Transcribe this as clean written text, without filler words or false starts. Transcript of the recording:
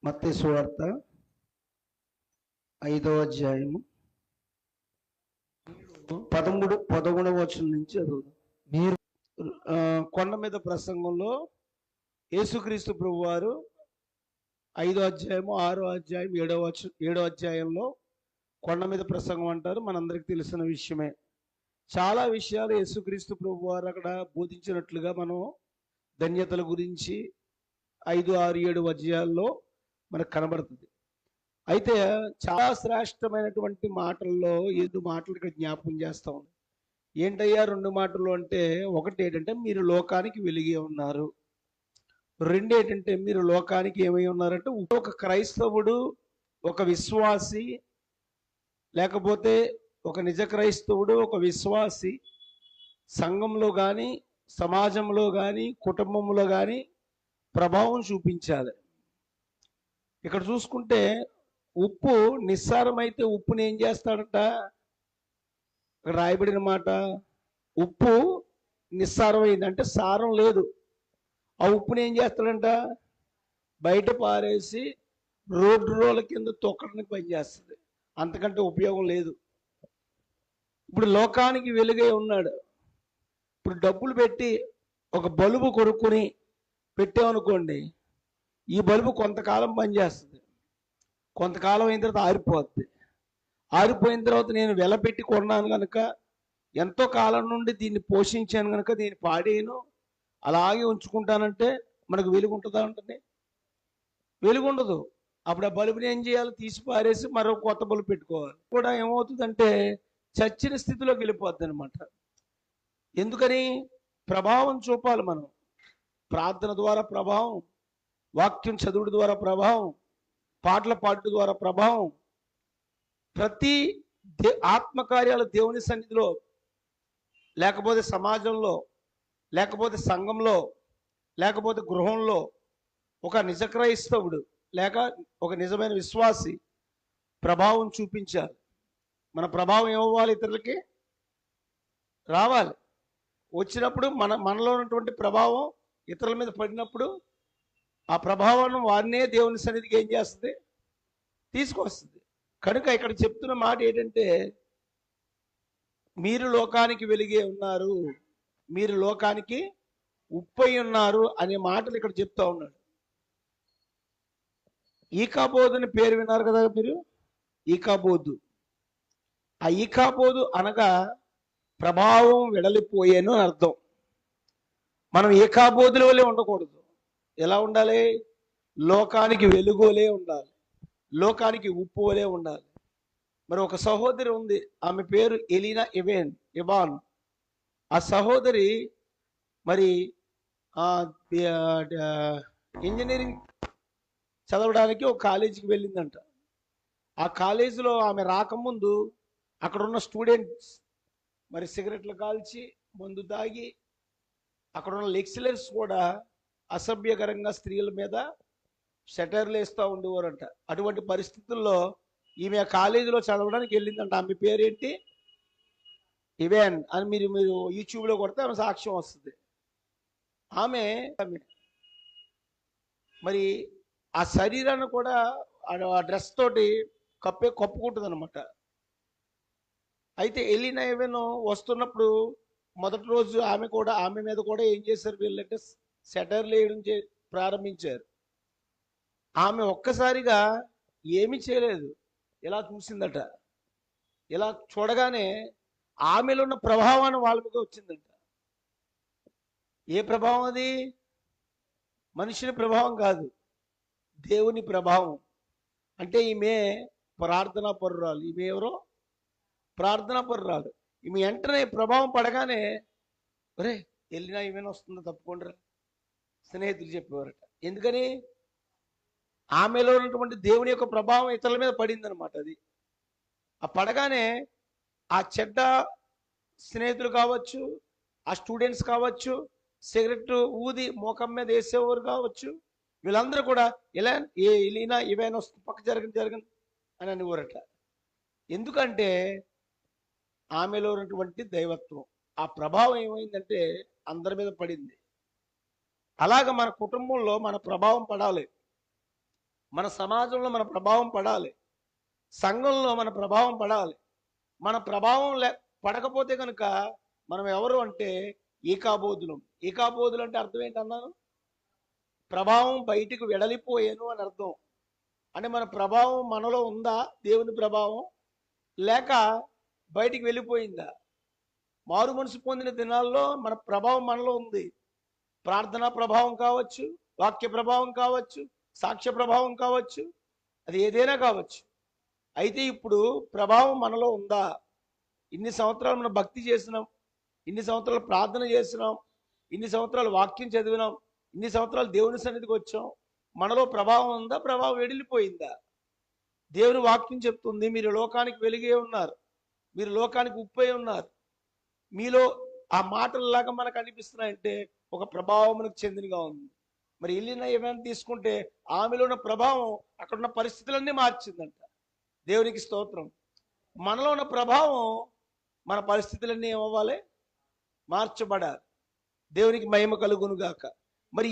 మత్తయి సువార్త 5వ అధ్యాయము 11వ వచనం నుంచి చదువుదాం. మీరు కొండ మీద ప్రసంగంలో యేసుక్రీస్తు ప్రభువారు 5వ అధ్యాయము 6వ అధ్యాయం 7వ అధ్యాయంలో కొండ మీద ప్రసంగం అంటారు. మనందరికి తెలిసిన విషయమే. చాలా విషయాలు యేసుక్రీస్తు ప్రభువారు అక్కడ బోధించినట్లుగా మనం ధన్యతల గురించి 5, 6, 7 అధ్యాయాల్లో మనకు కనబడుతుంది. అయితే చాలా శ్రేష్టమైనటువంటి మాటల్లో 7 మాటలు ఇక్కడ జ్ఞాపకం చేస్తా ఉంది. ఏంటయ్యా 2 మాటలు అంటే, ఒకటి ఏంటంటే మీరు లోకానికి వెలిగి ఉన్నారు. 2 ఏంటంటే మీరు లోకానికి ఏమై ఉన్నారంటే, ఒక క్రైస్తవుడు, ఒక విశ్వాసి, లేకపోతే ఒక నిజ క్రైస్తవుడు, ఒక విశ్వాసి సంఘంలో కానీ, సమాజంలో కానీ, కుటుంబంలో కానీ ప్రభావం చూపించాలి. ఇక్కడ చూసుకుంటే ఉప్పు నిస్సారమైతే ఉప్పుని ఏం చేస్తాడంట? ఇక్కడ రాయబడిన మాట, ఉప్పు నిస్సారమైంది అంటే సారం లేదు. ఆ ఉప్పుని ఏం చేస్తాడంట? బయట పారేసి రోడ్ల కింద తొక్కడానికి పనిచేస్తుంది. అంతకంటే ఉపయోగం లేదు. ఇప్పుడు లోకానికి వెలుగై ఉన్నాడు. ఇప్పుడు డబ్బులు పెట్టి ఒక బల్బు కొనుక్కొని పెట్టామనుకోండి, ఈ బల్బు కొంతకాలం పనిచేస్తుంది, కొంతకాలం అయిన తర్వాత ఆరిపోద్ది. ఆరిపోయిన తర్వాత నేను వెలపెట్టి కొన్నాను కనుక, ఎంతో కాలం నుండి దీన్ని పోషించాను కనుక దీన్ని పాడేయను, అలాగే ఉంచుకుంటానంటే మనకు వెలుగు ఉంటుందా? ఉంటుంది? వెలుగు ఉండదు. అప్పుడు ఆ బల్బుని ఏం చేయాలి? తీసి పారేసి మరో కొత్త బల్బు పెట్టుకోవాలి. కూడా ఏమవుతుందంటే చచ్చిన స్థితిలోకి వెళ్ళిపోద్ది అనమాట. ఎందుకని? ప్రభావం చూపాలి మనం. ప్రార్థన ద్వారా ప్రభావం, వాక్యం చదువుడు ద్వారా ప్రభావం, పాటల పాడటం ద్వారా ప్రభావం, ప్రతి ఆత్మకార్యాలు దేవుని సన్నిధిలో, లేకపోతే సమాజంలో, లేకపోతే సంఘంలో, లేకపోతే గృహంలో ఒక నిజ క్రైస్తవుడు లేక ఒక నిజమైన విశ్వాసి ప్రభావం చూపించాలి. మన ప్రభావం ఏమవ్వాలి? ఇతరులకి రావాలి. వచ్చినప్పుడు మనలో ఉన్నటువంటి ప్రభావం ఇతరుల మీద పడినప్పుడు ఆ ప్రభావం వారినే దేవుని సన్నిధికి ఏం చేస్తుంది? తీసుకొస్తుంది. కనుక ఇక్కడ చెప్తున్న మాట ఏంటంటే, మీరు లోకానికి వెలిగే ఉన్నారు, మీరు లోకానికి ఉప్పై ఉన్నారు అనే మాటలు ఇక్కడ చెప్తా ఉన్నాడు. ఈకాబోధు పేరు విన్నారు కదా మీరు? ఈకాబోధు. ఆ ఈకాబోధు అనగా ప్రభావం వెడలిపోయేను అని అర్థం. మనం ఈకాబోధుల వల్లే ఉండకూడదు. ఎలా ఉండాలి? లోకానికి వెలుగులే ఉండాలి, లోకానికి ఉప్పు వలే ఉండాలి. మరి ఒక సహోదరి ఉంది, ఆమె పేరు ఎలీనా ఇవాన్. ఆ సహోదరి మరి ఇంజనీరింగ్ చదవడానికి ఒక కాలేజీకి వెళ్ళిందంట. ఆ కాలేజీలో ఆమె రాకముందు అక్కడ ఉన్న స్టూడెంట్స్ మరి సిగరెట్లు కాల్చి మందు తాగి, అక్కడ ఉన్న లెక్చరర్స్ కూడా అసభ్యకరంగా స్త్రీల మీద షటర్లు వేస్తూ ఉండేవారంట. అటువంటి పరిస్థితుల్లో ఈమె కాలేజీలో చదవడానికి వెళ్ళిందంట. ఆమె పేరేంటి? ఇవేన్ అని మీరు యూట్యూబ్లో కొడితే ఆమె సాక్ష్యం వస్తుంది. ఆమె మరి ఆ శరీరాన్ని కూడా ఆ డ్రెస్ తోటి కప్పుకుంటుంది అనమాట. అయితే ఎలీనా ఇవెన్ వస్తున్నప్పుడు మొదటి రోజు ఆమె మీద కూడా ఏం చేశారు వీళ్ళంటే షటర్లు వేయడం ప్రారంభించారు. ఆమె ఒక్కసారిగా ఏమీ చేయలేదు, ఇలా చూసిందట. ఇలా చూడగానే ఆమెలో ఉన్న ప్రభావాన్ని వాళ్ళ మీద వచ్చిందంట. ఏ ప్రభావం అది? మనుషుని ప్రభావం కాదు, దేవుని ప్రభావం. అంటే ఈమె ప్రార్థనా పరురాలు. ఈమె ఎవరో ప్రార్థనా పరురాలు. ఈమె వెంటనే ప్రభావం పడగానే, ఒరే వెళ్ళినా ఈమెను వస్తుందో తప్పుకోండిరా స్నేహితులు చెప్పేవారట. ఎందుకని? ఆమెలో ఉన్నటువంటి దేవుని యొక్క ప్రభావం ఇతరుల మీద పడిందనమాట. అది ఆ పడగానే ఆ చెడ్డ స్నేహితులు కావచ్చు, ఆ స్టూడెంట్స్ కావచ్చు, సిగరెట్ ఊది మోకం మీద వేసేవారు కావచ్చు, వీళ్ళందరూ కూడా ఎలీనా ఇవైనా వస్తుంది, పక్క జరగండి అని అనేవారట. ఎందుకంటే ఆమెలో ఉన్నటువంటి దైవత్వం, ఆ ప్రభావం ఏమైందంటే అందరి మీద పడింది. అలాగ మన కుటుంబంలో మన ప్రభావం పడాలి. మన సమాజంలో మన ప్రభావం పడాలి, సంఘంలో మన ప్రభావం పడాలి. మన ప్రభావం పడకపోతే కనుక మనం ఎవరు అంటే ఏకాబోధులం. ఏకాబోధులు అంటే అర్థం ఏంటన్నాను? ప్రభావం బయటికి వెడలిపోయాను అని అర్థం. అంటే మన ప్రభావం మనలో ఉందా, దేవుని ప్రభావం, లేక బయటికి వెళ్ళిపోయిందా? మారు మనసు పొందిన దినాల్లో మన ప్రభావం మనలో ఉంది. ప్రార్థనా ప్రభావం కావచ్చు, వాక్య ప్రభావం కావచ్చు, సాక్ష్య ప్రభావం కావచ్చు, అది ఏదైనా కావచ్చు. అయితే ఇప్పుడు ప్రభావం మనలో ఉందా? ఇన్ని సంవత్సరాలు మనం భక్తి చేసినాం, ఇన్ని సంవత్సరాలు ప్రార్థన చేసినాం, ఇన్ని సంవత్సరాలు వాక్యం చదివినాం, ఇన్ని సంవత్సరాలు దేవుని సన్నిధికి వచ్చాం. మనలో ప్రభావం ఉందా? ప్రభావం వెడిలిపోయిందా? దేవుని వాక్యం చెప్తుంది, మీరు లోకానికి వెలుగే ఉన్నారు, మీరు లోకానికి ఉప్పై ఉన్నారు. మీలో ఆ మాటలలాగా మనకు అనిపిస్తున్నాయంటే ఒక ప్రభావం మనకు చెందినగా ఉంది. మరి వెళ్ళిన ఏమైనా తీసుకుంటే ఆమెలో ఉన్న ప్రభావం అక్కడ ఉన్న పరిస్థితులన్నీ మార్చిందంట. దేవునికి స్తోత్రం. మనలో ఉన్న ప్రభావం మన పరిస్థితులన్నీ ఏమవ్వాలి? మార్చబడాలి. దేవునికి మహిమ కలుగును గాక. మరి